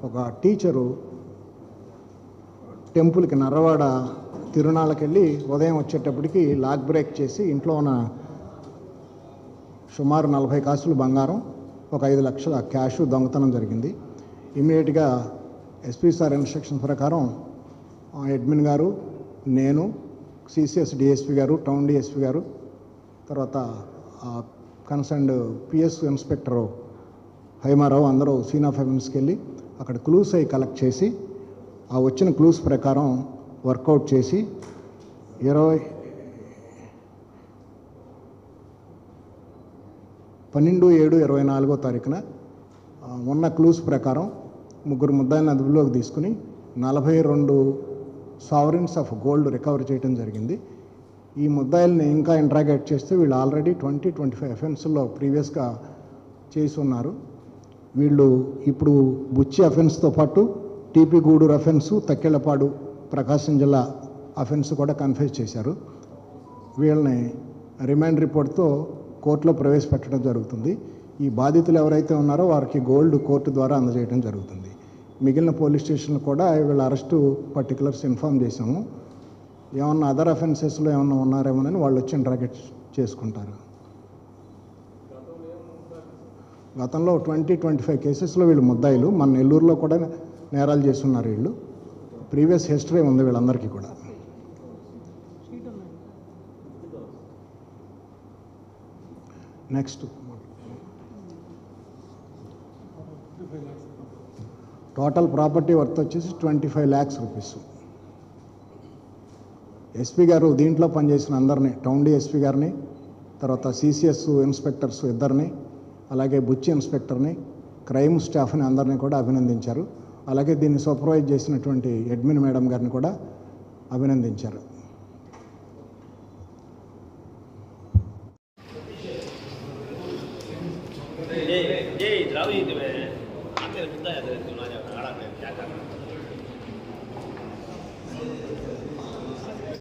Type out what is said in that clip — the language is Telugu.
ఒక టీచరు టెంపుల్కి నర్రవాడ తిరునాళ్ళకి వెళ్ళి ఉదయం వచ్చేటప్పటికి లాక్ బ్రేక్ చేసి ఇంట్లో ఉన్న సుమారు 40 కాసులు బంగారం, ఒక 5 లక్షల క్యాష్ దొంగతనం జరిగింది. ఇమీడియట్గా ఎస్పీ సార్ ఇన్స్ట్రక్షన్ ప్రకారం అడ్మిన్ గారు, నేను, సిసిఎస్ డిఎస్పీ గారు, టౌన్ డిఎస్పీ గారు, తర్వాత కన్సర్న్డ్ పిఎస్ ఇన్స్పెక్టరు హైమారావు అందరూ సీన్ ఆఫ్ ఎవిడెన్స్కి వెళ్ళి అక్కడ క్లూస్ అయి కలెక్ట్ చేసి ఆ వచ్చిన క్లూస్ ప్రకారం వర్కౌట్ చేసి 12/7/24 ఉన్న క్లూస్ ప్రకారం 3 ముద్దాయిలను అదుపులోకి తీసుకుని 42 సావరిన్స్ ఆఫ్ గోల్డ్ రికవర్ చేయడం జరిగింది. ఈ ముద్దాయిల్ని ఇంకా ఇంట్రాగేట్ చేస్తే వీళ్ళు ఆల్రెడీ 20-25 అఫెన్స్లో ప్రీవియస్గా చేసి ఉన్నారు. వీళ్ళు ఇప్పుడు బుచ్చి అఫెన్స్తో పాటు టీపీ గూడూరు అఫెన్సు, తక్కెళ్ళపాడు ప్రకాశం జిల్లా అఫెన్స్ కూడా కన్ఫెస్ చేశారు. వీళ్ళని రిమాండ్ రిపోర్ట్తో కోర్టులో ప్రవేశపెట్టడం జరుగుతుంది. ఈ బాధితులు ఎవరైతే ఉన్నారో వారికి గోల్డ్ కోర్టు ద్వారా అందజేయడం జరుగుతుంది. మిగిలిన పోలీస్ స్టేషన్లు కూడా వీళ్ళ అరెస్టు పర్టికులర్స్ ఇన్ఫామ్ చేశాము. ఏమన్నా అదర్ అఫెన్సెస్లో ఏమన్నా ఉన్నారేమోనని వాళ్ళు వచ్చి ఇంట్రాగేట్ చేసుకుంటారు. గతంలో 20-25 కేసెస్లో వీళ్ళు ముద్దాయిలు. మన నెల్లూరులో కూడా నేరాలు చేస్తున్నారు. వీళ్ళు ప్రీవియస్ హిస్టరీ ఉంది వీళ్ళందరికీ కూడా. నెక్స్ట్ టోటల్ ప్రాపర్టీ వర్త్ వచ్చేసి 25 lakhs రూపీస్. ఎస్పీ గారు దీంట్లో పనిచేసిన అందరినీ, టౌన్ డిఎస్పీ గారిని, తర్వాత సిసిఎస్ ఇన్స్పెక్టర్స్ ఇద్దరిని, అలాగే బుచ్చి ఇన్స్పెక్టర్ని, క్రైమ్ స్టాఫ్ని అందరినీ కూడా అభినందించారు. అలాగే దీన్ని సూపర్వైజ్ చేసినటువంటి అడ్మిన్ మేడం గారిని కూడా అభినందించారు. जय द्राविड में आते हैं, क्या करना